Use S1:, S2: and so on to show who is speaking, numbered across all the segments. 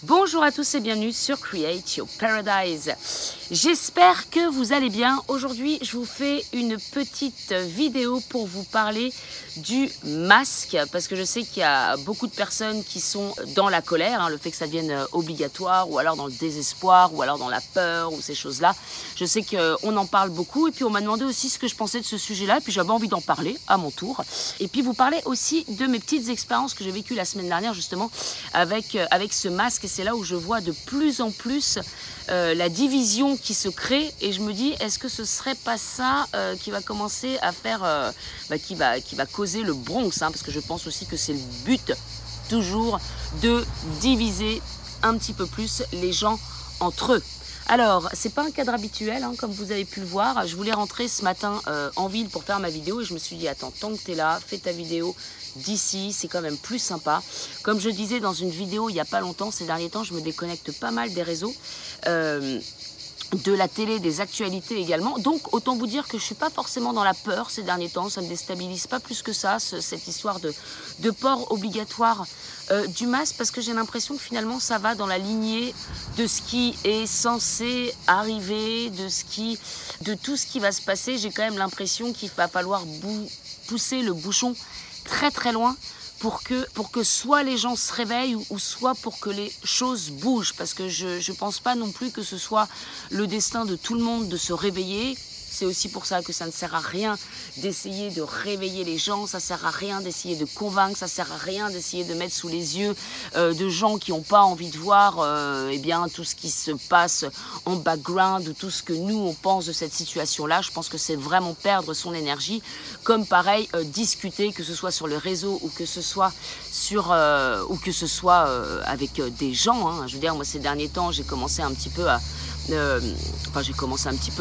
S1: Bonjour à tous et bienvenue sur Create Your Paradise. J'espère que vous allez bien. Aujourd'hui, je vous fais une petite vidéo pour vous parler du masque parce que je sais qu'il y a beaucoup de personnes qui sont dans la colère, le fait que ça devienne obligatoire ou alors dans le désespoir ou alors dans la peur ou ces choses-là. Je sais qu'on en parle beaucoup et puis on m'a demandé aussi ce que je pensais de ce sujet-là et puis j'avais envie d'en parler à mon tour. Et puis vous parler aussi de mes petites expériences que j'ai vécues la semaine dernière justement avec ce masque et c'est là où je vois de plus en plus la division qui se crée et je me dis est-ce que ce serait pas ça qui va commencer à faire qui va causer le Bronx parce que je pense aussi que c'est le but toujours de diviser un petit peu plus les gens entre eux. Alors, c'est pas un cadre habituel, comme vous avez pu le voir. Je voulais rentrer ce matin en ville pour faire ma vidéo et je me suis dit, attends, tant que tu es là, fais ta vidéo d'ici, c'est quand même plus sympa. Comme je disais dans une vidéo il n'y a pas longtemps, ces derniers temps, je me déconnecte pas mal des réseaux. De la télé, des actualités également. Donc, autant vous dire que je ne suis pas forcément dans la peur ces derniers temps. Ça ne me déstabilise pas plus que ça, cette histoire de port obligatoire du masque, parce que j'ai l'impression que finalement, ça va dans la lignée de ce qui est censé arriver, de tout ce qui va se passer. J'ai quand même l'impression qu'il va falloir pousser le bouchon très très loin pour que soit les gens se réveillent ou soit pour que les choses bougent. Parce que je ne pense pas non plus que ce soit le destin de tout le monde de se réveiller. C'est aussi pour ça que ça ne sert à rien d'essayer de réveiller les gens, ça ne sert à rien d'essayer de convaincre, ça ne sert à rien d'essayer de mettre sous les yeux de gens qui n'ont pas envie de voir tout ce qui se passe en background ou tout ce que nous on pense de cette situation-là. Je pense que c'est vraiment perdre son énergie. Comme pareil, discuter, que ce soit sur le réseau ou que ce soit avec des gens. Je veux dire, moi ces derniers temps, j'ai commencé un petit peu à...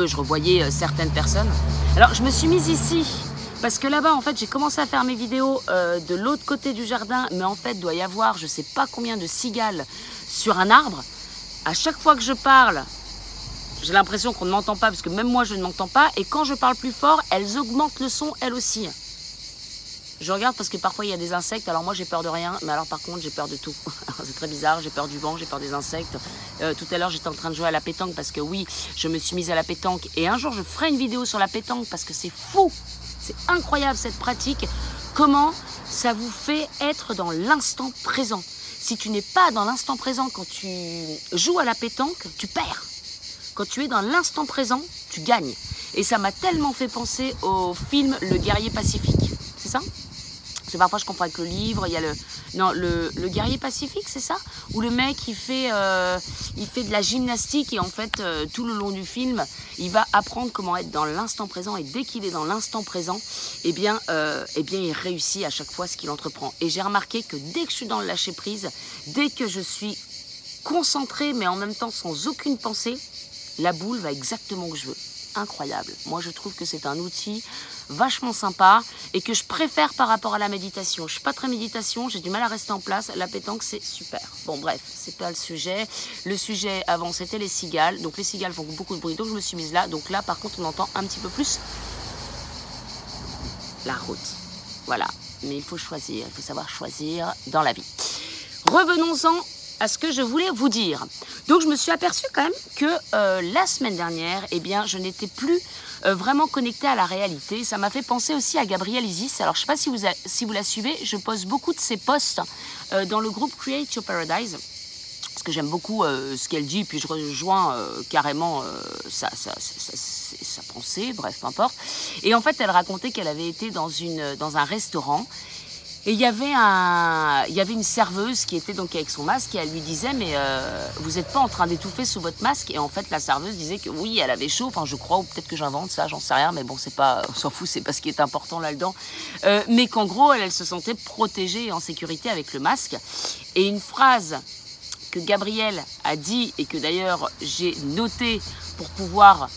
S1: je revoyais certaines personnes. Alors je me suis mise ici parce que là-bas en fait j'ai commencé à faire mes vidéos de l'autre côté du jardin, mais en fait il doit y avoir je sais pas combien de cigales sur un arbre. À chaque fois que je parle, j'ai l'impression qu'on ne m'entend pas parce que même moi je ne m'entends pas, et quand je parle plus fort, elles augmentent le son elles aussi. Je regarde parce que parfois il y a des insectes, alors moi j'ai peur de rien, mais alors par contre j'ai peur de tout. C'est très bizarre, j'ai peur du vent, j'ai peur des insectes. Tout à l'heure j'étais en train de jouer à la pétanque parce que oui, je me suis mise à la pétanque et un jour je ferai une vidéo sur la pétanque parce que c'est fou, c'est incroyable cette pratique, comment ça vous fait être dans l'instant présent. Si tu n'es pas dans l'instant présent quand tu joues à la pétanque, tu perds. Quand tu es dans l'instant présent, tu gagnes. Et ça m'a tellement fait penser au film Le Guerrier Pacifique, c'est ça ? Parce que parfois je comprends avec le livre, il y a le guerrier pacifique, c'est ça? Où le mec il fait de la gymnastique et en fait tout le long du film, il va apprendre comment être dans l'instant présent, et dès qu'il est dans l'instant présent, il réussit à chaque fois ce qu'il entreprend. Et j'ai remarqué que dès que je suis dans le lâcher prise, dès que je suis concentrée mais en même temps sans aucune pensée, la boule va exactement où je veux. Incroyable. Moi je trouve que c'est un outil vachement sympa et que je préfère par rapport à la méditation. Je suis pas très méditation, j'ai du mal à rester en place. La pétanque c'est super. Bon bref, c'est pas le sujet. Le sujet avant c'était les cigales. Donc les cigales font beaucoup de bruit, donc je me suis mise là. Donc là par contre on entend un petit peu plus la route. Voilà. Mais il faut choisir, il faut savoir choisir dans la vie. Revenons-en à ce que je voulais vous dire. Donc je me suis aperçue quand même que la semaine dernière, je n'étais plus vraiment connectée à la réalité. Ça m'a fait penser aussi à Gabrielle Isis. Alors je ne sais pas si vous la suivez, je poste beaucoup de ses posts dans le groupe Create Your Paradise. Parce que j'aime beaucoup ce qu'elle dit, puis je rejoins carrément sa pensée, bref, peu importe. Et en fait, elle racontait qu'elle avait été dans un restaurant. Et il y avait une serveuse qui était donc avec son masque et elle lui disait mais vous n'êtes pas en train d'étouffer sous votre masque? Et en fait la serveuse disait que oui elle avait chaud, enfin je crois, ou peut-être que j'invente ça, j'en sais rien, mais bon c'est pas, on s'en fout, c'est pas ce qui est important là-dedans, mais qu'en gros elle se sentait protégée et en sécurité avec le masque. Et une phrase que Gabrielle a dit et que d'ailleurs j'ai notée pour pouvoir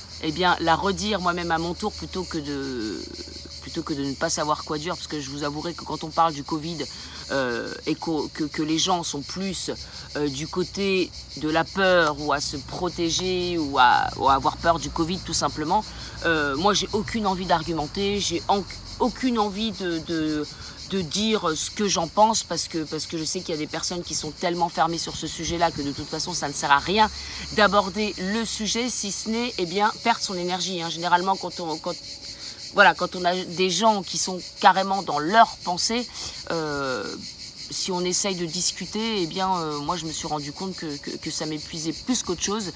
S1: la redire moi-même à mon tour plutôt que de ne pas savoir quoi dire, parce que je vous avouerai que quand on parle du Covid et que les gens sont plus du côté de la peur ou à se protéger ou à avoir peur du Covid tout simplement, moi j'ai aucune envie d'argumenter, j'ai aucune envie de dire ce que j'en pense parce que je sais qu'il y a des personnes qui sont tellement fermées sur ce sujet-là que de toute façon ça ne sert à rien d'aborder le sujet si ce n'est perdre son énergie. Hein. Généralement quand on a des gens qui sont carrément dans leur pensée, si on essaye de discuter, moi je me suis rendu compte que ça m'épuisait plus qu'autre chose.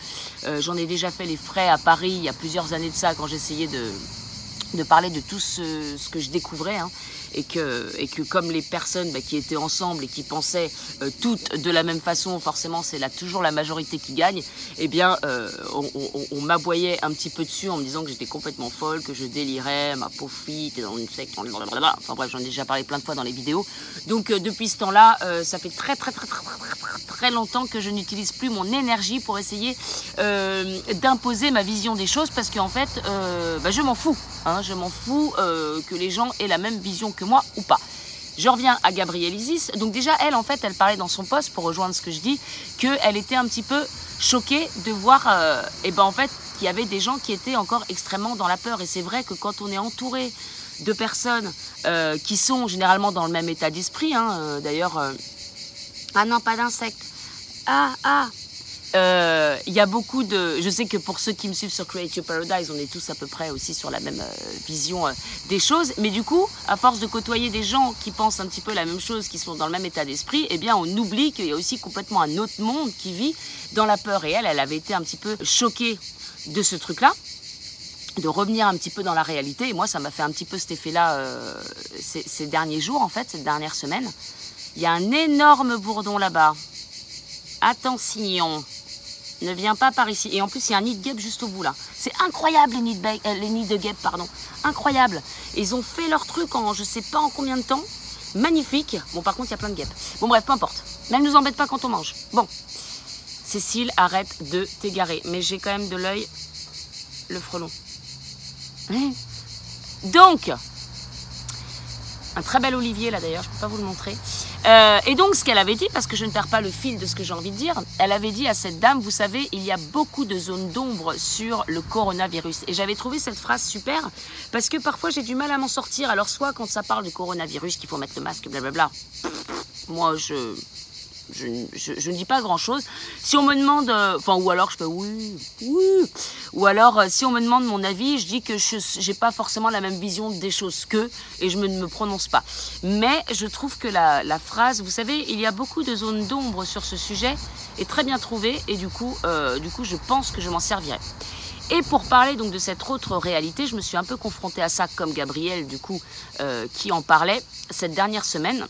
S1: J'en ai déjà fait les frais à Paris il y a plusieurs années de ça quand j'essayais de parler de tout ce que je découvrais. Hein. Et que comme les personnes qui étaient ensemble et qui pensaient toutes de la même façon, forcément c'est toujours la majorité qui gagne, on m'aboyait un petit peu dessus en me disant que j'étais complètement folle, que je délirais, ma pauvre fille, t'es dans une secte, blablabla. Enfin bref, j'en ai déjà parlé plein de fois dans les vidéos. Donc depuis ce temps-là, ça fait très longtemps que je n'utilise plus mon énergie pour essayer d'imposer ma vision des choses parce qu'en fait, je m'en fous. Hein, je m'en fous que les gens aient la même vision que moi ou pas. Je reviens à Gabrielle Isis. Donc déjà, elle, en fait, elle parlait dans son post, pour rejoindre ce que je dis, qu'elle était un petit peu choquée de voir, en fait, qu'il y avait des gens qui étaient encore extrêmement dans la peur. Et c'est vrai que quand on est entouré de personnes qui sont généralement dans le même état d'esprit, hein, d'ailleurs, ah non, pas d'insectes. Il y a beaucoup de... Je sais que pour ceux qui me suivent sur Create Your Paradise, on est tous à peu près aussi sur la même vision des choses. Mais du coup, à force de côtoyer des gens qui pensent un petit peu la même chose, qui sont dans le même état d'esprit, on oublie qu'il y a aussi complètement un autre monde qui vit dans la peur. Et elle avait été un petit peu choquée de ce truc-là, de revenir un petit peu dans la réalité. Et moi, ça m'a fait un petit peu cet effet-là ces derniers jours, en fait, cette dernière semaine. Il y a un énorme bourdon là-bas. Attention, ne viens pas par ici. Et en plus, il y a un nid de guêpe juste au bout là. C'est incroyable les nids de guêpe, pardon. Incroyable. Ils ont fait leur truc en je sais pas en combien de temps. Magnifique. Bon, par contre, il y a plein de guêpes. Bon, bref, peu importe. Mais elles nous embêtent pas quand on mange. Bon. Cécile, arrête de t'égarer. Mais j'ai quand même de l'œil le frelon. Donc, un très bel olivier là d'ailleurs, je ne peux pas vous le montrer. Et donc ce qu'elle avait dit, parce que je ne perds pas le fil de ce que j'ai envie de dire, elle avait dit à cette dame, vous savez, il y a beaucoup de zones d'ombre sur le coronavirus. Et j'avais trouvé cette phrase super, parce que parfois j'ai du mal à m'en sortir. Alors soit quand ça parle du coronavirus, qu'il faut mettre le masque, blablabla, moi je ne dis pas grand-chose. Si on me demande... ou alors je fais oui. Ou alors, si on me demande mon avis, je dis que je n'ai pas forcément la même vision des choses qu'eux et je ne me prononce pas. Mais je trouve que la phrase, vous savez, il y a beaucoup de zones d'ombre sur ce sujet, est très bien trouvée et du coup je pense que je m'en servirai. Et pour parler donc de cette autre réalité, je me suis un peu confrontée à ça comme Gabrielle, du coup, qui en parlait cette dernière semaine,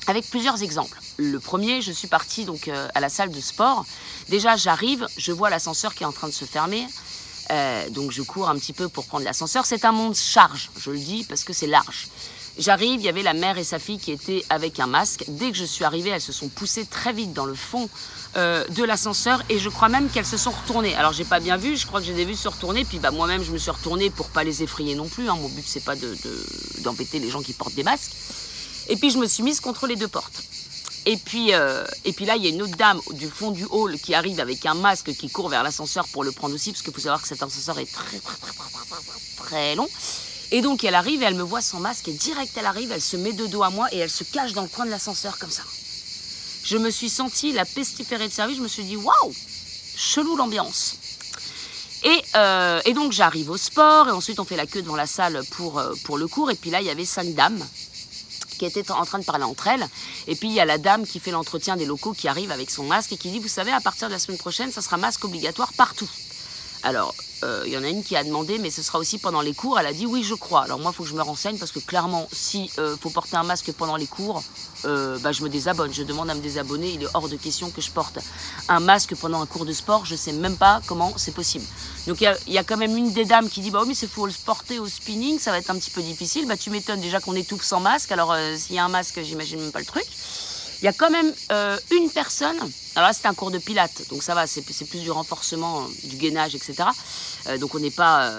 S1: avec plusieurs exemples. Le premier, je suis partie donc à la salle de sport. Déjà, j'arrive, je vois l'ascenseur qui est en train de se fermer. Donc, je cours un petit peu pour prendre l'ascenseur. C'est un monde charge, je le dis, parce que c'est large. J'arrive, il y avait la mère et sa fille qui étaient avec un masque. Dès que je suis arrivée, elles se sont poussées très vite dans le fond de l'ascenseur et je crois même qu'elles se sont retournées. Alors, j'ai pas bien vu, je crois que j'ai des vues se retourner. Puis, moi-même, je me suis retournée pour pas les effrayer non plus. Hein. Mon but, c'est pas d'embêter les gens qui portent des masques. Et puis, je me suis mise contre les deux portes. Et puis là, il y a une autre dame du fond du hall qui arrive avec un masque qui court vers l'ascenseur pour le prendre aussi, parce qu'il faut savoir que cet ascenseur est très long. Et donc, elle arrive et elle me voit sans masque et direct, elle arrive, elle se met de dos à moi et elle se cache dans le coin de l'ascenseur comme ça. Je me suis sentie la pestiférée de service, je me suis dit, waouh, chelou l'ambiance. Et donc, j'arrive au sport et ensuite, on fait la queue devant la salle pour le cours. Et puis là, il y avait 5 dames qui étaient en train de parler entre elles. Et puis, il y a la dame qui fait l'entretien des locaux qui arrive avec son masque et qui dit, vous savez, à partir de la semaine prochaine, ça sera masque obligatoire partout. Alors, il y en a une qui a demandé, mais ce sera aussi pendant les cours. Elle a dit, oui, je crois. Alors moi, il faut que je me renseigne parce que clairement, si faut porter un masque pendant les cours, je me désabonne. Je demande à me désabonner. Il est hors de question que je porte un masque pendant un cours de sport. Je ne sais même pas comment c'est possible. Donc, il y a quand même une des dames qui dit, bah oui, mais il faut le porter au spinning. Ça va être un petit peu difficile. Bah, tu m'étonnes déjà qu'on étouffe sans masque. Alors, s'il y a un masque, j'imagine même pas le truc. Il y a quand même une personne, alors là c'est un cours de pilates, donc ça va, c'est plus du renforcement, du gainage, etc. Donc on n'est pas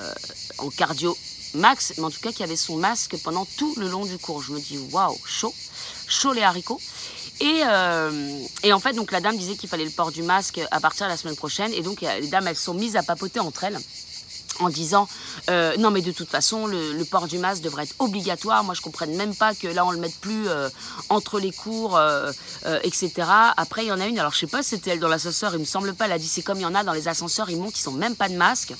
S1: en cardio max, mais en tout cas qui avait son masque pendant tout le long du cours. Je me dis waouh, chaud les haricots. Et en fait, donc la dame disait qu'il fallait le port du masque à partir de la semaine prochaine. Et donc les dames, elles sont mises à papoter entre elles. en disant non mais de toute façon le port du masque devrait être obligatoire. Moi je comprenne même pas que là on le mette plus entre les cours, etc. Après il y en a une, alors je sais pas si c'était elle dans l'ascenseur, il me semble pas, elle a dit c'est comme il y en a dans les ascenseurs, ils montent, ils ont même pas de masque.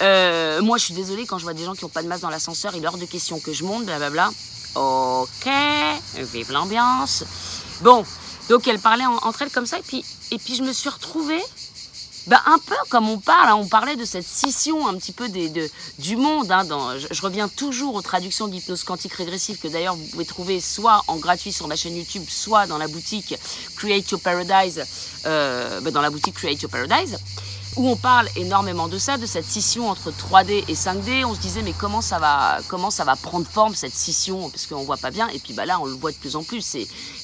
S1: Moi je suis désolée, quand je vois des gens qui ont pas de masque dans l'ascenseur, il est hors de question que je monte, blablabla. Ok, vive l'ambiance. Bon, donc elle parlait entre elles comme ça, et puis je me suis retrouvée un peu comme on parle, hein, on parlait de cette scission un petit peu du monde. Hein, je reviens toujours aux traductions d'hypnose quantique régressive que d'ailleurs vous pouvez trouver soit en gratuit sur ma chaîne YouTube, soit dans la boutique Create Your Paradise, dans la boutique Create Your Paradise, où on parle énormément de ça, de cette scission entre 3D et 5D. On se disait mais comment ça va prendre forme cette scission, parce qu'on voit pas bien. Et puis là on le voit de plus en plus.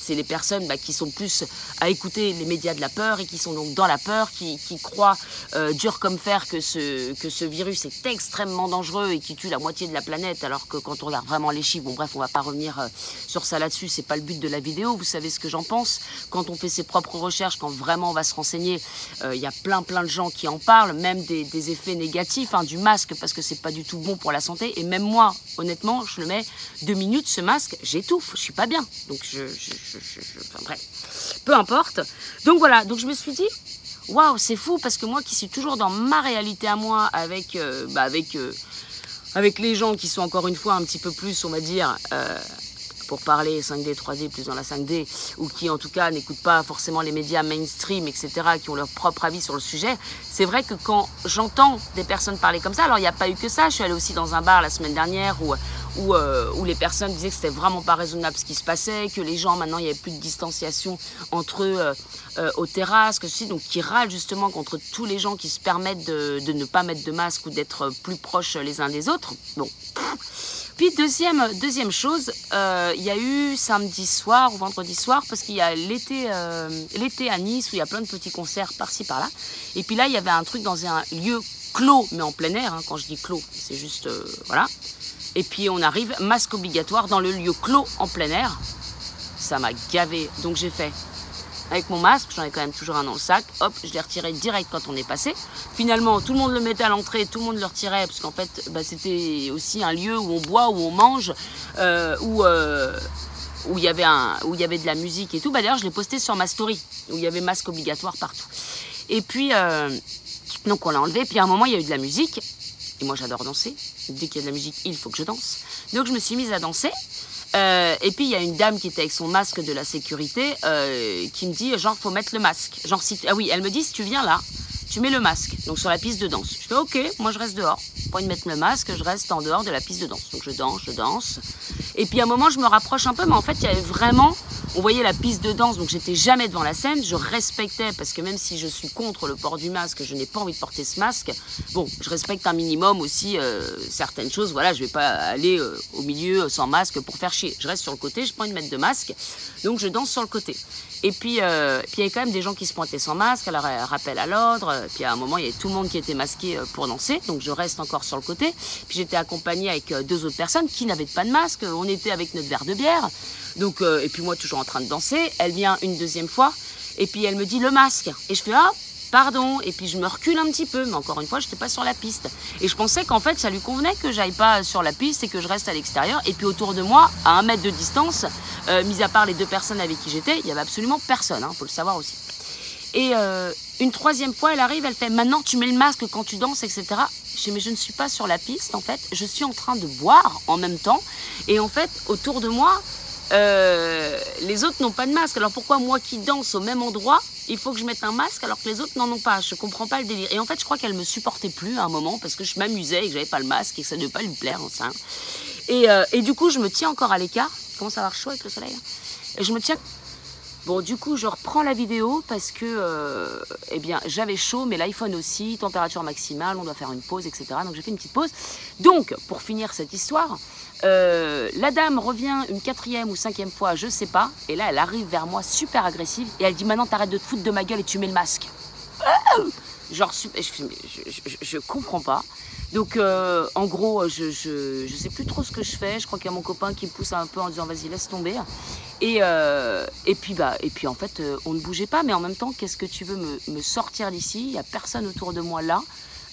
S1: C'est les personnes qui sont plus à écouter les médias de la peur et qui sont donc dans la peur, qui croient dur comme fer que ce virus est extrêmement dangereux et qui tue la moitié de la planète, alors que quand on regarde vraiment les chiffres, bon bref, on va pas revenir sur ça là-dessus, c'est pas le but de la vidéo, vous savez ce que j'en pense. Quand on fait ses propres recherches, quand vraiment on va se renseigner, il y a plein de gens qui en parlent, même des effets négatifs du masque, parce que c'est pas du tout bon pour la santé. Et même moi, honnêtement, je le mets 2 minutes, ce masque, j'étouffe, je suis pas bien. Donc enfin bref, peu importe. Donc voilà, donc je me suis dit, waouh, c'est fou, parce que moi qui suis toujours dans ma réalité à moi, avec les gens qui sont encore une fois un petit peu plus, on va dire, pour parler 5D, 3D, plus dans la 5D, ou qui en tout cas n'écoutent pas forcément les médias mainstream, etc., qui ont leur propre avis sur le sujet, c'est vrai que quand j'entends des personnes parler comme ça, alors il n'y a pas eu que ça, je suis allée aussi dans un bar la semaine dernière où les personnes disaient que c'était vraiment pas raisonnable ce qui se passait, que les gens, maintenant, il n'y avait plus de distanciation entre eux aux terrasses, que ceci, donc qui râlent justement contre tous les gens qui se permettent de ne pas mettre de masque ou d'être plus proches les uns des autres. Bon. Puis deuxième chose, il y a eu samedi soir ou vendredi soir, parce qu'il y a l'été à Nice où il y a plein de petits concerts par-ci par-là. Et puis là, il y avait un truc dans un lieu clos, mais en plein air. Hein, quand je dis clos, c'est juste voilà. Et puis on arrive, masque obligatoire dans le lieu clos en plein air. Ça m'a gavé, donc j'ai fait. Avec mon masque, j'en ai quand même toujours un dans le sac, hop, je l'ai retiré direct quand on est passé. Finalement, tout le monde le mettait à l'entrée, tout le monde le retirait, parce qu'en fait, c'était aussi un lieu où on boit, où on mange, où il y avait de la musique et tout. D'ailleurs, je l'ai posté sur ma story, où il y avait masque obligatoire partout. Et puis, donc on l'a enlevé, puis à un moment, il y a eu de la musique, et moi j'adore danser. Dès qu'il y a de la musique, il faut que je danse. Donc je me suis mise à danser. Et puis il y a une dame qui était avec son masque de la sécurité qui me dit genre faut mettre le masque. Genre ah oui, elle me dit si tu viens là, tu mets le masque. Donc sur la piste de danse. Je fais ok, moi je reste dehors. Pour de mettre le masque, je reste en dehors de la piste de danse. Donc je danse. Et puis à un moment je me rapproche un peu, mais en fait il y avait vraiment, on voyait la piste de danse, donc j'étais jamais devant la scène. Je respectais, parce que même si je suis contre le port du masque, je n'ai pas envie de porter ce masque. Bon, je respecte un minimum aussi certaines choses. Voilà, je vais pas aller au milieu sans masque pour faire chier. Je reste sur le côté, je prends une mètre de masque, donc je danse sur le côté. Et puis il y avait quand même des gens qui se pointaient sans masque, alors rappel à l'ordre. Puis à un moment, il y avait tout le monde qui était masqué pour danser, donc je reste encore sur le côté. Puis j'étais accompagnée avec 2 autres personnes qui n'avaient pas de masque. On était avec notre verre de bière. Donc, et puis moi, toujours en train de danser. Elle vient une deuxième fois, et puis elle me dit le masque. Et je fais ah, pardon. Et puis je me recule un petit peu, mais encore une fois, je n'étais pas sur la piste. Et je pensais qu'en fait, ça lui convenait que j'aille pas sur la piste et que je reste à l'extérieur. Et puis autour de moi, à 1 mètre de distance, mis à part les 2 personnes avec qui j'étais, il n'y avait absolument personne, hein, faut le savoir aussi. Et une 3e fois, elle arrive, elle fait maintenant tu mets le masque quand tu danses, etc. Je dis mais je ne suis pas sur la piste en fait, je suis en train de boire en même temps. Et en fait, autour de moi, les autres n'ont pas de masque. Alors pourquoi moi qui danse au même endroit, il faut que je mette un masque alors que les autres n'en ont pas? Je comprends pas le délire. Et en fait, je crois qu'elle me supportait plus à un moment parce que je m'amusais et que j'avais pas le masque et que ça ne devait pas lui plaire, enfin. Et du coup, je me tiens encore à l'écart. Il commence à avoir chaud avec le soleil. Et je me tiens. Bon, du coup, je reprends la vidéo parce que, eh bien, j'avais chaud, mais l'iPhone aussi, température maximale, on doit faire une pause, etc. Donc, j'ai fait une petite pause. Donc, pour finir cette histoire, la dame revient une 4e ou 5e fois, je sais pas. Et là, elle arrive vers moi super agressive et elle dit maintenant, t'arrêtes de te foutre de ma gueule et tu mets le masque. Genre, je comprends pas. Donc, en gros, je sais plus trop ce que je fais. Je crois qu'il y a mon copain qui me pousse un peu en disant vas-y, laisse tomber. Et puis en fait, on ne bougeait pas. Mais en même temps, qu'est-ce que tu veux me sortir d'ici? Il n'y a personne autour de moi là.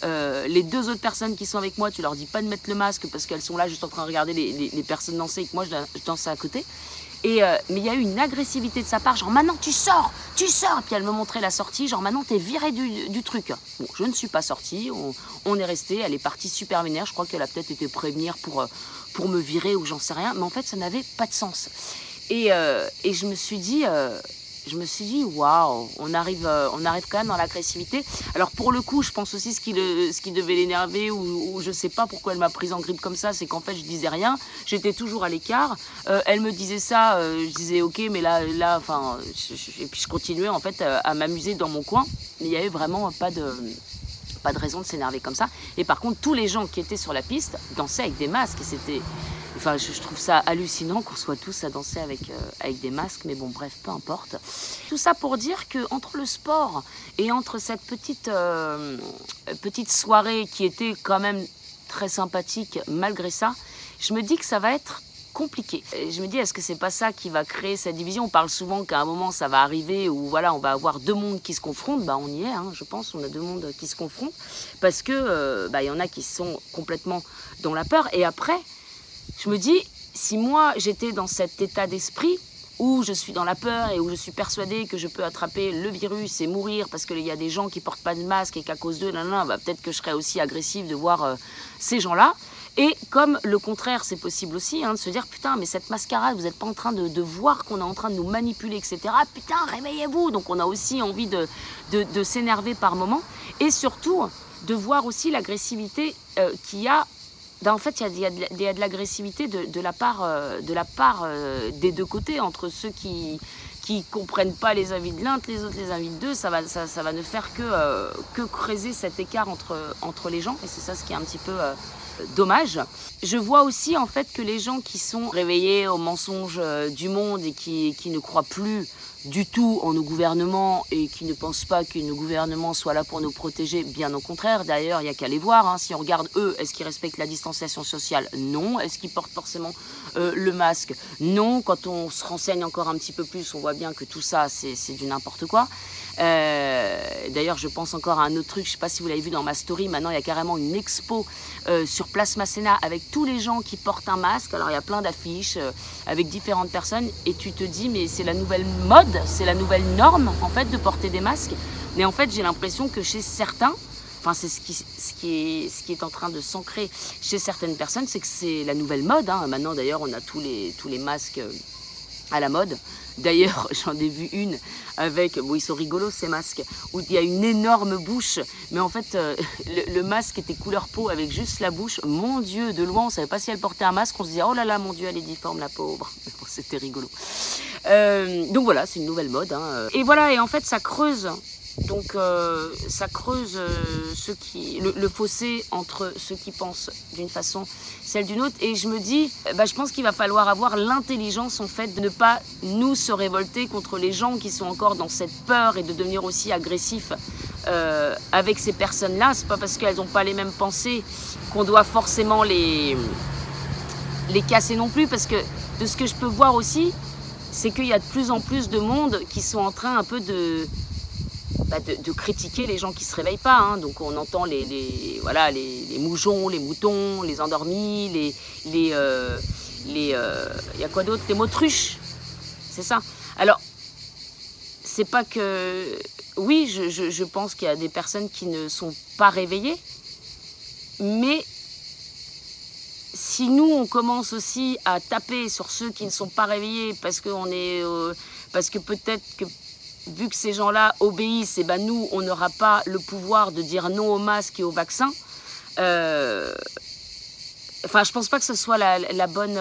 S1: Les 2 autres personnes qui sont avec moi, tu leur dis pas de mettre le masque parce qu'elles sont là juste en train de regarder les personnes danser et que moi je danse à côté. Mais il y a eu une agressivité de sa part, genre maintenant tu sors. Puis elle me montrait la sortie, genre maintenant t'es viré du truc. Bon, je ne suis pas sortie, on est resté, elle est partie super vénère, je crois qu'elle a peut-être été prévenir pour me virer ou j'en sais rien, mais en fait ça n'avait pas de sens. Et je me suis dit, waouh, on arrive quand même dans l'agressivité. Alors pour le coup, je pense aussi ce qui devait l'énerver ou je sais pas pourquoi elle m'a prise en grippe comme ça, c'est qu'en fait je disais rien, j'étais toujours à l'écart. Elle me disait ça, je disais ok, mais là, enfin, et puis je continuais en fait à m'amuser dans mon coin. Mais il y avait vraiment pas de raison de s'énerver comme ça. Et par contre, tous les gens qui étaient sur la piste dansaient avec des masques et c'était... Enfin, je trouve ça hallucinant qu'on soit tous à danser avec des masques, mais bon, bref, peu importe. Tout ça pour dire qu'entre le sport et entre cette petite soirée qui était quand même très sympathique malgré ça, je me dis que ça va être compliqué. Et je me dis, est-ce que c'est pas ça qui va créer cette division? On parle souvent qu'à un moment ça va arriver où voilà, on va avoir 2 mondes qui se confrontent. Bah on y est, hein, je pense, on a 2 mondes qui se confrontent parce que y en a qui sont complètement dans la peur. Et après, je me dis, si moi j'étais dans cet état d'esprit où je suis dans la peur et où je suis persuadée que je peux attraper le virus et mourir parce qu'il y a des gens qui portent pas de masque et qu'à cause d'eux, peut-être que je serais aussi agressive de voir ces gens-là. Et comme le contraire, c'est possible aussi, hein, de se dire, putain, mais cette mascarade, vous n'êtes pas en train de voir qu'on est en train de nous manipuler, etc. Putain, réveillez-vous. Donc on a aussi envie de s'énerver par moment. Et surtout, de voir aussi l'agressivité qu'il y a. En fait, il y a de l'agressivité de la part des 2 côtés, entre ceux qui comprennent pas les avis de l'un, les autres les avis de deux. Ça va ne faire que creuser cet écart entre les gens. Et c'est ça ce qui est un petit peu dommage. Je vois aussi en fait que les gens qui sont réveillés aux mensonges du monde et qui ne croient plus du tout en nos gouvernements et qui ne pensent pas que nos gouvernements soient là pour nous protéger, bien au contraire. D'ailleurs, il n'y a qu'à les voir. Hein. Si on regarde eux, est-ce qu'ils respectent la distanciation sociale? Non. Est-ce qu'ils portent forcément le masque? Non. Quand on se renseigne encore un petit peu plus, on voit bien que tout ça, c'est du n'importe quoi. D'ailleurs, je pense encore à un autre truc, je ne sais pas si vous l'avez vu dans ma story, maintenant il y a carrément une expo sur Place Masséna avec tous les gens qui portent un masque. Alors il y a plein d'affiches avec différentes personnes et tu te dis mais c'est la nouvelle mode, c'est la nouvelle norme en fait de porter des masques. Mais en fait j'ai l'impression que chez certains, enfin c'est ce qui est en train de s'ancrer chez certaines personnes, c'est que c'est la nouvelle mode, hein. Maintenant d'ailleurs on a tous les masques à la mode. D'ailleurs, j'en ai vu une avec, bon, ils sont rigolos ces masques, où il y a une énorme bouche, mais en fait, le masque était couleur peau avec juste la bouche. Mon Dieu, de loin, on ne savait pas si elle portait un masque, on se disait, oh là là, mon Dieu, elle est difforme, la pauvre. Bon, c'était rigolo. Donc voilà, c'est une nouvelle mode. Hein. Et voilà, et en fait, ça creuse. Donc ça creuse le fossé entre ceux qui pensent d'une façon, celle d'une autre. Et je me dis, je pense qu'il va falloir avoir l'intelligence en fait de ne pas nous se révolter contre les gens qui sont encore dans cette peur et de devenir aussi agressifs avec ces personnes-là. C'est pas parce qu'elles n'ont pas les mêmes pensées qu'on doit forcément les casser non plus. Parce que de ce que je peux voir aussi, c'est qu'il y a de plus en plus de monde qui sont en train un peu de critiquer les gens qui ne se réveillent pas. Hein. Donc on entend les mouchons, les moutons, les endormis, il y a quoi d'autre? Les moutruches. C'est ça. Alors, c'est pas que... Oui, je pense qu'il y a des personnes qui ne sont pas réveillées, mais si nous, on commence aussi à taper sur ceux qui ne sont pas réveillés parce que peut-être que vu que ces gens-là obéissent, et nous, on n'aura pas le pouvoir de dire non au masque et au vaccin. Je pense pas que ce soit la bonne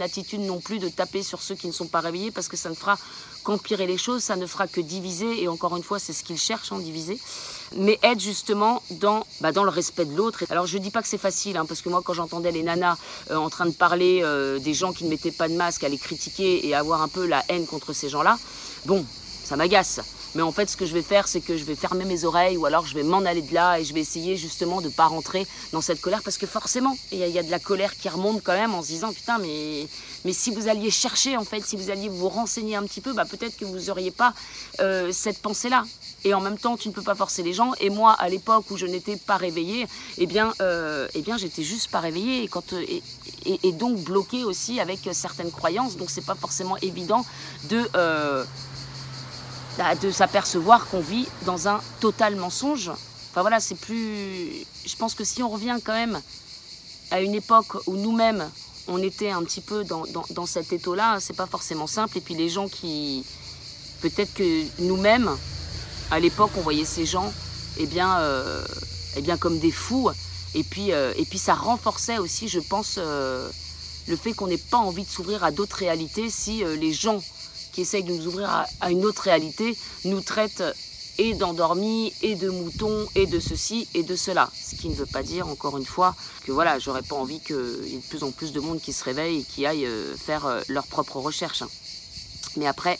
S1: attitude non plus de taper sur ceux qui ne sont pas réveillés, parce que ça ne fera qu'empirer les choses, ça ne fera que diviser, et encore une fois, c'est ce qu'ils cherchent, hein, diviser, mais être justement dans le respect de l'autre. Alors je dis pas que c'est facile, hein, parce que moi quand j'entendais les nanas en train de parler des gens qui ne mettaient pas de masque, à les critiquer et avoir un peu la haine contre ces gens-là, bon, ça m'agace. Mais en fait, ce que je vais faire, c'est que je vais fermer mes oreilles ou alors je vais m'en aller de là et je vais essayer justement de ne pas rentrer dans cette colère parce que forcément, il y a de la colère qui remonte quand même en se disant putain, mais si vous alliez chercher en fait, si vous alliez vous renseigner un petit peu, bah, peut-être que vous n'auriez pas cette pensée-là. Et en même temps, tu ne peux pas forcer les gens. Et moi, à l'époque où je n'étais pas réveillée, eh bien j'étais juste pas réveillée et donc bloquée aussi avec certaines croyances. Donc, c'est pas forcément évident de s'apercevoir qu'on vit dans un total mensonge. Enfin voilà, c'est plus... Je pense que si on revient quand même à une époque où nous-mêmes, on était un petit peu dans cet étau-là, c'est pas forcément simple. Et puis les gens qui... Peut-être que nous-mêmes, à l'époque, on voyait ces gens comme des fous. Et puis ça renforçait aussi, je pense, le fait qu'on n'ait pas envie de s'ouvrir à d'autres réalités si les gens qui essayent de nous ouvrir à une autre réalité nous traitent et d'endormis, et de moutons, et de ceci, et de cela. Ce qui ne veut pas dire, encore une fois, que voilà, j'aurais pas envie qu'il y ait de plus en plus de monde qui se réveille et qui aille faire leurs propres recherches. Mais après,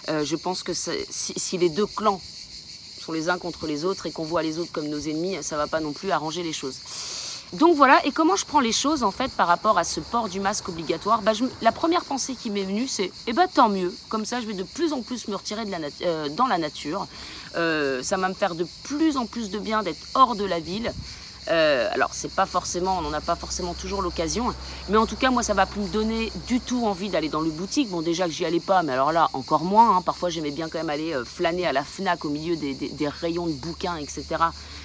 S1: je pense que si les deux clans sont les uns contre les autres et qu'on voit les autres comme nos ennemis, ça va pas non plus arranger les choses. Donc voilà, et comment je prends les choses en fait par rapport à ce port du masque obligatoire, la première pensée qui m'est venue c'est tant mieux, comme ça je vais de plus en plus me retirer dans la nature, ça va me faire de plus en plus de bien d'être hors de la ville. Alors c'est pas forcément, on n'en a pas forcément toujours l'occasion, mais en tout cas moi ça va plus me donner du tout envie d'aller dans le boutique. Bon déjà que j'y allais pas, mais alors là encore moins, hein. Parfois j'aimais bien quand même aller flâner à la Fnac au milieu des rayons de bouquins, etc.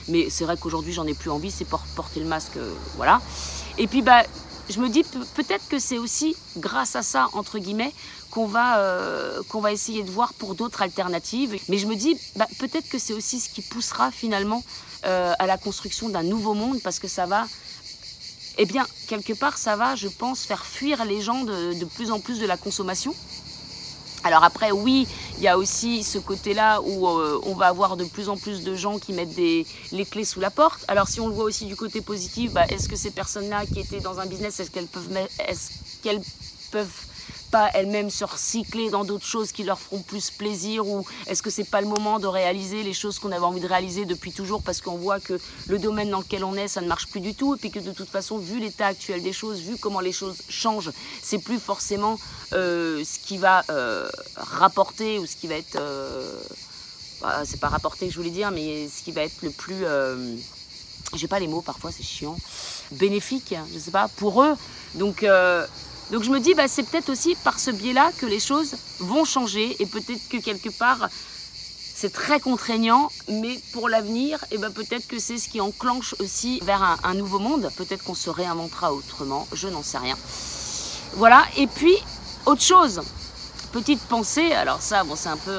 S1: Mais c'est vrai qu'aujourd'hui j'en ai plus envie, c'est pour porter le masque, voilà. Et puis je me dis peut-être que c'est aussi grâce à ça, entre guillemets, qu'on va essayer de voir pour d'autres alternatives. Mais je me dis peut-être que c'est aussi ce qui poussera finalement à la construction d'un nouveau monde, parce que ça va, quelque part ça va, je pense, faire fuir les gens de plus en plus de la consommation. Alors après, oui, il y a aussi ce côté-là où on va avoir de plus en plus de gens qui mettent les clés sous la porte. Alors si on le voit aussi du côté positif, est-ce que ces personnes-là qui étaient dans un business, est-ce qu'elles peuvent pas elles-mêmes se recycler dans d'autres choses qui leur feront plus plaisir, ou est-ce que c'est pas le moment de réaliser les choses qu'on avait envie de réaliser depuis toujours parce qu'on voit que le domaine dans lequel on est, ça ne marche plus du tout, et puis que de toute façon, vu l'état actuel des choses, vu comment les choses changent, c'est plus forcément ce qui va rapporter, ou ce qui va être c'est pas rapporter que je voulais dire, mais ce qui va être le plus j'ai pas les mots, parfois c'est chiant, bénéfique, je sais pas, pour eux. Donc je me dis, c'est peut-être aussi par ce biais-là que les choses vont changer, et peut-être que quelque part, c'est très contraignant, mais pour l'avenir, peut-être que c'est ce qui enclenche aussi vers un nouveau monde. Peut-être qu'on se réinventera autrement, je n'en sais rien. Voilà, et puis, autre chose, petite pensée, alors ça, bon, c'est un peu...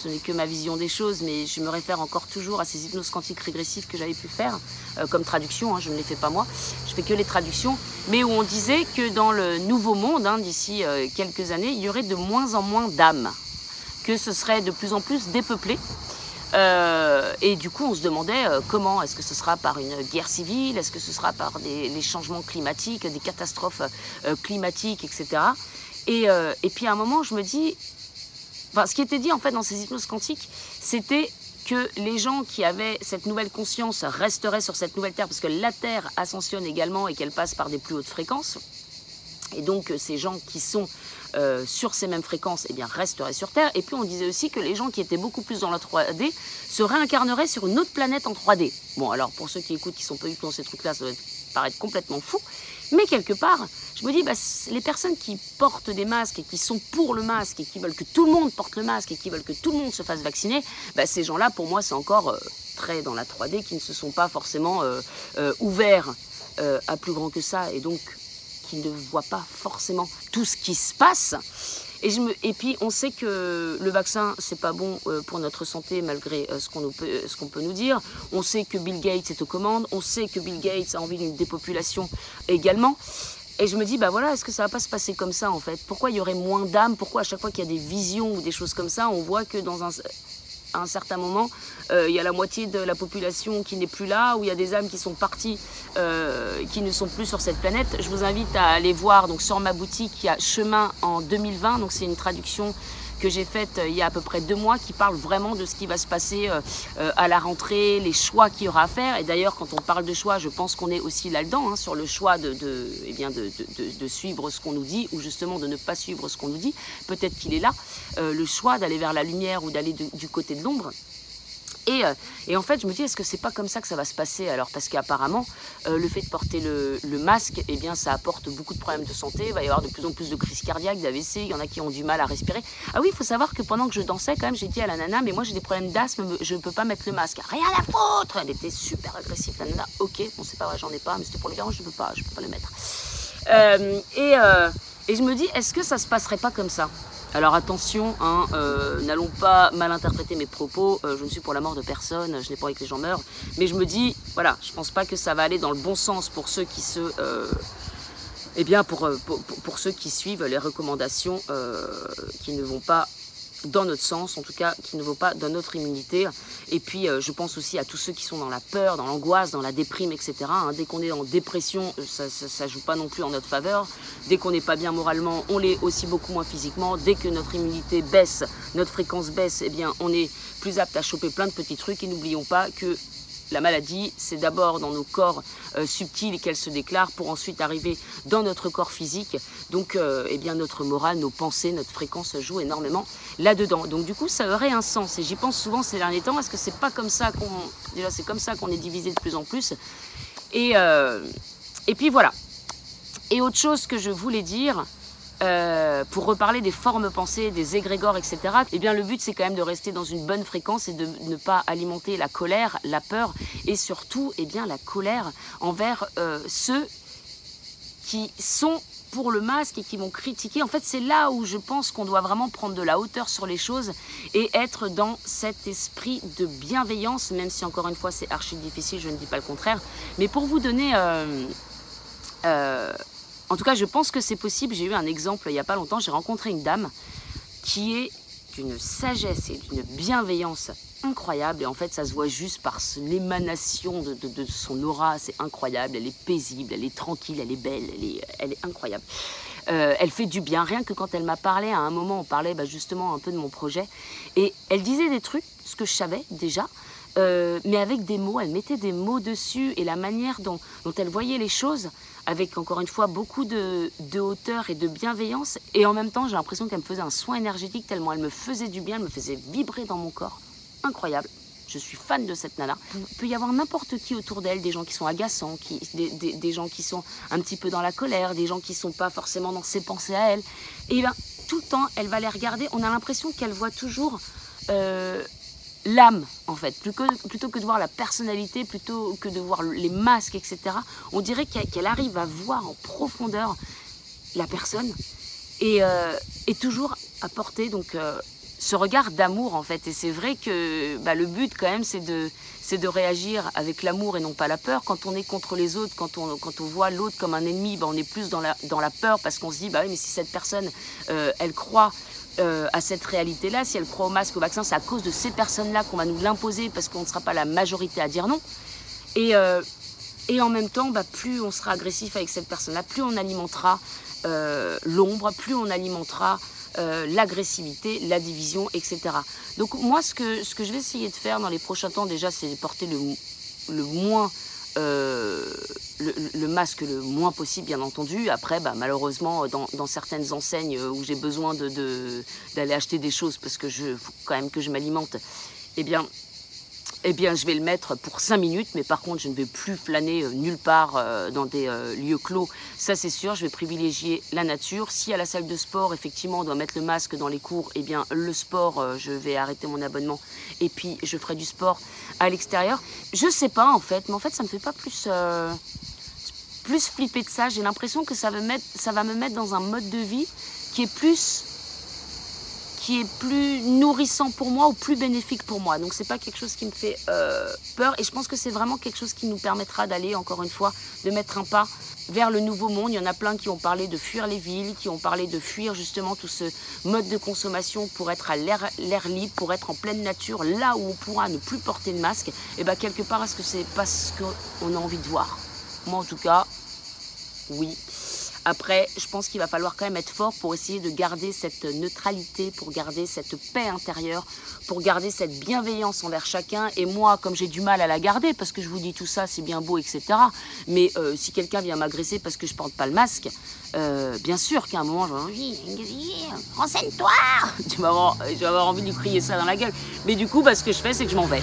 S1: ce n'est que ma vision des choses, mais je me réfère encore toujours à ces hypnoses quantiques régressives que j'avais pu faire, comme traduction, hein, je ne les fais pas moi, je fais que les traductions, mais où on disait que dans le nouveau monde, d'ici quelques années, il y aurait de moins en moins d'âmes, que ce serait de plus en plus dépeuplé. Et du coup, on se demandait comment, est-ce que ce sera par une guerre civile, est-ce que ce sera par les changements climatiques, des catastrophes climatiques, etc. Et puis à un moment, je me dis... ce qui était dit en fait dans ces hypnoses quantiques, c'était que les gens qui avaient cette nouvelle conscience resteraient sur cette nouvelle Terre, parce que la Terre ascensionne également et qu'elle passe par des plus hautes fréquences. Et donc ces gens qui sont sur ces mêmes fréquences resteraient sur Terre. Et puis on disait aussi que les gens qui étaient beaucoup plus dans la 3D se réincarneraient sur une autre planète en 3D. Bon, alors pour ceux qui écoutent, qui sont pas du tout dans ces trucs-là, ça doit paraître complètement fou. Mais quelque part, je me dis, les personnes qui portent des masques et qui sont pour le masque et qui veulent que tout le monde porte le masque et qui veulent que tout le monde se fasse vacciner, ces gens-là, pour moi, c'est encore très dans la 3D, qui ne se sont pas forcément ouverts à plus grand que ça, et donc qui ne voient pas forcément tout ce qui se passe. Et puis, on sait que le vaccin, c'est pas bon pour notre santé, malgré ce qu'on peut nous dire. On sait que Bill Gates est aux commandes. On sait que Bill Gates a envie d'une dépopulation également. Et je me dis, voilà, est-ce que ça va pas se passer comme ça, en fait? Pourquoi il y aurait moins d'âmes? Pourquoi à chaque fois qu'il y a des visions ou des choses comme ça, on voit que dans à un certain moment, il y a la moitié de la population qui n'est plus là, où il y a des âmes qui sont parties, qui ne sont plus sur cette planète. Je vous invite à aller voir, donc sur ma boutique, il y a Chemin en 2020, donc c'est une traduction que j'ai faite il y a à peu près 2 mois qui parle vraiment de ce qui va se passer à la rentrée, les choix qu'il y aura à faire. Et d'ailleurs, quand on parle de choix, je pense qu'on est aussi là-dedans, hein, sur le choix de suivre ce qu'on nous dit ou justement de ne pas suivre ce qu'on nous dit. Peut-être qu'il est là, le choix d'aller vers la lumière ou d'aller du côté de l'ombre. Et en fait, je me dis, est-ce que c'est pas comme ça que ça va se passer? Alors, parce qu'apparemment, le fait de porter le masque, eh bien, ça apporte beaucoup de problèmes de santé. Il va y avoir de plus en plus de crises cardiaques, d'AVC. Il y en a qui ont du mal à respirer. Ah oui, il faut savoir que pendant que je dansais, quand même, j'ai dit à la nana, mais moi, j'ai des problèmes d'asthme, je ne peux pas mettre le masque. Rien à foutre! Elle était super agressive, la nana. Ok, bon, c'est pas vrai, j'en ai pas, mais c'était pour le dire, je peux pas le mettre. Et je me dis, est-ce que ça se passerait pas comme ça? Alors attention, hein, n'allons pas mal interpréter mes propos, je ne suis pour la mort de personne, je n'ai pas envie que les gens meurent, mais je me dis, voilà, je pense pas que ça va aller dans le bon sens pour ceux qui se... eh bien, pour ceux qui suivent les recommandations qui ne vont pas dans notre sens, en tout cas, qui ne vont pas dans notre immunité. Et puis, je pense aussi à tous ceux qui sont dans la peur, dans l'angoisse, dans la déprime, etc. Hein. Dès qu'on est en dépression, ça joue pas non plus en notre faveur. Dès qu'on n'est pas bien moralement, on l'est aussi beaucoup moins physiquement. Dès que notre immunité baisse, notre fréquence baisse, eh bien, on est plus apte à choper plein de petits trucs. Et n'oublions pas que la maladie, c'est d'abord dans nos corps subtils qu'elle se déclare pour ensuite arriver dans notre corps physique. Donc, eh bien, notre morale, nos pensées, notre fréquence jouent énormément là-dedans. Donc, du coup, ça aurait un sens. Et j'y pense souvent ces derniers temps. Est-ce que c'est pas comme ça qu'on... Déjà, c'est comme ça qu'on est divisé de plus en plus. Et puis, voilà. Et autre chose que je voulais dire... pour reparler des formes pensées, des égrégores, etc. Eh bien, le but, c'est quand même de rester dans une bonne fréquence et de ne pas alimenter la colère, la peur et surtout, eh bien, la colère envers ceux qui sont pour le masque et qui vont critiquer. En fait, c'est là où je pense qu'on doit vraiment prendre de la hauteur sur les choses et être dans cet esprit de bienveillance, même si, encore une fois, c'est archi difficile, je ne dis pas le contraire. Mais pour vous donner... en tout cas, je pense que c'est possible. J'ai eu un exemple il n'y a pas longtemps. J'ai rencontré une dame qui est d'une sagesse et d'une bienveillance incroyable. Et en fait, ça se voit juste par l'émanation de son aura. C'est incroyable. Elle est paisible, elle est tranquille, elle est belle, elle est incroyable. Elle fait du bien. Rien que quand elle m'a parlé, à un moment, on parlait justement un peu de mon projet. Et elle disait des trucs, ce que je savais déjà. Mais avec des mots, elle mettait des mots dessus et la manière dont elle voyait les choses, avec encore une fois beaucoup de hauteur et de bienveillance. Et en même temps, j'ai l'impression qu'elle me faisait un soin énergétique tellement elle me faisait du bien, elle me faisait vibrer dans mon corps. Incroyable. Je suis fan de cette nana. Il peut y avoir n'importe qui autour d'elle, des gens qui sont agaçants, des gens qui sont un petit peu dans la colère, des gens qui ne sont pas forcément dans ses pensées à elle. Et bien, tout le temps, elle va les regarder. On a l'impression qu'elle voit toujours... l'âme, en fait, plutôt que de voir la personnalité, plutôt que de voir les masques, etc. On dirait qu'elle arrive à voir en profondeur la personne et toujours apporter donc, ce regard d'amour, en fait. Et c'est vrai que le but, quand même, c'est de réagir avec l'amour et non pas la peur. Quand on est contre les autres, quand on voit l'autre comme un ennemi, on est plus dans la peur parce qu'on se dit, oui, mais si cette personne, elle croit... à cette réalité-là, si elle croit au masque, au vaccin, c'est à cause de ces personnes-là qu'on va nous l'imposer parce qu'on ne sera pas la majorité à dire non. Et en même temps, plus on sera agressif avec cette personne-là, plus on alimentera l'ombre, plus on alimentera l'agressivité, la division, etc. Donc moi, ce que je vais essayer de faire dans les prochains temps, déjà, c'est de porter le moins... le masque le moins possible, bien entendu. Après, malheureusement, dans certaines enseignes où j'ai besoin d'aller acheter des choses parce que faut quand même que je m'alimente, eh bien, je vais le mettre pour 5 minutes, mais par contre, je ne vais plus flâner nulle part dans des lieux clos. Ça, c'est sûr, je vais privilégier la nature. Si à la salle de sport, effectivement, on doit mettre le masque dans les cours, eh bien, le sport, je vais arrêter mon abonnement et puis je ferai du sport à l'extérieur. Je sais pas, en fait, mais en fait, ça me fait pas plus flipper de ça. J'ai l'impression que ça va me mettre dans un mode de vie qui est plus nourrissant pour moi ou plus bénéfique pour moi. Donc, c'est pas quelque chose qui me fait peur. Et je pense que c'est vraiment quelque chose qui nous permettra d'aller, encore une fois, de mettre un pas vers le nouveau monde. Il y en a plein qui ont parlé de fuir les villes, qui ont parlé de fuir justement tout ce mode de consommation pour être à l'air libre, pour être en pleine nature, là où on pourra ne plus porter le masque. Et quelque part, est-ce que c'est pas ce qu'on a envie de voir? Moi, en tout cas, oui. Après, je pense qu'il va falloir quand même être fort pour essayer de garder cette neutralité, pour garder cette paix intérieure, pour garder cette bienveillance envers chacun. Et moi, comme j'ai du mal à la garder, parce que je vous dis tout ça, c'est bien beau, etc. Mais si quelqu'un vient m'agresser parce que je porte pas le masque, bien sûr qu'à un moment, je vais dire « Renseigne-toi !» Je vais avoir envie de lui crier ça dans la gueule. Mais du coup, ce que je fais, c'est que je m'en vais.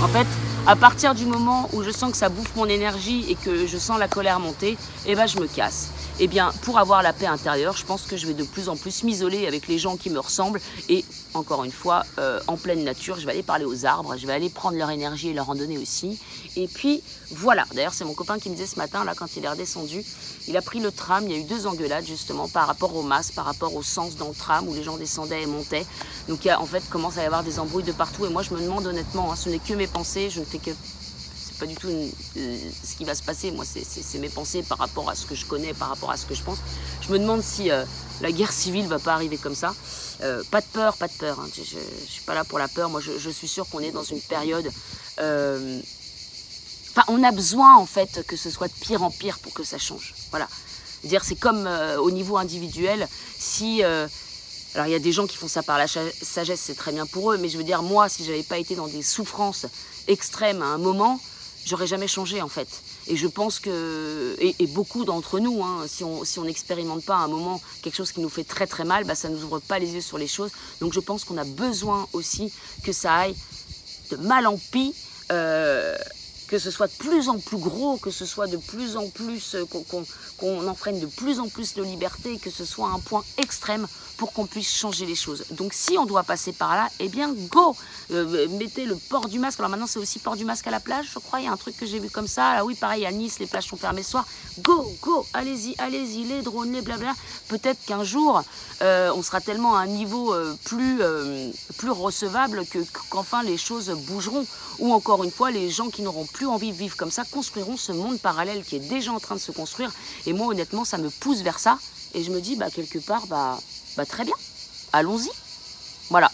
S1: En fait, à partir du moment où je sens que ça bouffe mon énergie et que je sens la colère monter, eh ben je me casse. Eh bien, pour avoir la paix intérieure, je pense que je vais de plus en plus m'isoler avec les gens qui me ressemblent. Et encore une fois, en pleine nature, je vais aller parler aux arbres, je vais aller prendre leur énergie et leur en donner aussi. Et puis, voilà. D'ailleurs, c'est mon copain qui me disait ce matin, là, quand il est redescendu, il a pris le tram, il y a eu 2 engueulades, justement, par rapport au masque, par rapport au sens dans le tram, où les gens descendaient et montaient. Donc, en fait, commence à y avoir des embrouilles de partout. Et moi, je me demande honnêtement, hein, ce n'est que mes pensées, je ne fais que... pas du tout ce qui va se passer. Moi, c'est mes pensées par rapport à ce que je connais, par rapport à ce que je pense. Je me demande si la guerre civile va pas arriver comme ça. Pas de peur, pas de peur. Hein. Je suis pas là pour la peur. Moi, je suis sûre qu'on est dans une période... Enfin, on a besoin, en fait, que ce soit de pire en pire pour que ça change. Voilà. C'est comme au niveau individuel, si... alors, il y a des gens qui font ça par la sagesse, c'est très bien pour eux, mais je veux dire, moi, si j'avais pas été dans des souffrances extrêmes à un moment, j'aurais jamais changé, en fait. Et je pense que, et beaucoup d'entre nous, hein, si on n'expérimente pas à un moment quelque chose qui nous fait très très mal, ça nous ouvre pas les yeux sur les choses. Donc je pense qu'on a besoin aussi que ça aille de mal en pis, que ce soit de plus en plus gros, que ce soit de plus en plus, qu'on enfreigne de plus en plus nos libertés, que ce soit un point extrême pour qu'on puisse changer les choses. Donc si on doit passer par là, eh bien go, mettez le port du masque. Alors maintenant c'est aussi port du masque à la plage, je crois, il y a un truc que j'ai vu comme ça. Ah oui, pareil, à Nice, les plages sont fermées ce soir. Go, go, allez-y, allez-y, les drones, les blabla. Peut-être qu'un jour, on sera tellement à un niveau plus recevable qu'enfin les choses bougeront. Ou encore une fois, les gens qui n'auront plus envie de vivre comme ça construiront ce monde parallèle qui est déjà en train de se construire. Et moi, honnêtement, ça me pousse vers ça. Et je me dis, quelque part, très bien, allons-y. Voilà.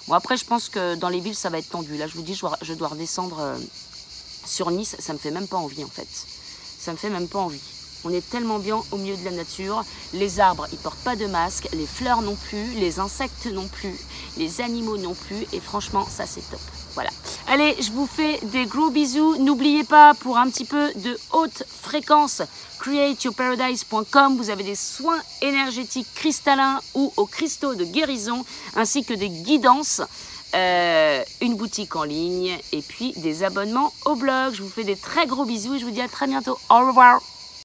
S1: Bon, après, je pense que dans les villes, ça va être tendu. Là, je vous dis, je dois redescendre sur Nice. Ça me fait même pas envie, en fait. Ça me fait même pas envie. On est tellement bien au milieu de la nature. Les arbres, ils portent pas de masque. Les fleurs non plus. Les insectes non plus. Les animaux non plus. Et franchement, ça, c'est top. Voilà. Allez, je vous fais des gros bisous. N'oubliez pas, pour un petit peu de haute fréquence, createyourparadise.com, vous avez des soins énergétiques cristallins ou aux cristaux de guérison, ainsi que des guidances, une boutique en ligne et puis des abonnements au blog. Je vous fais des très gros bisous et je vous dis à très bientôt. Au revoir.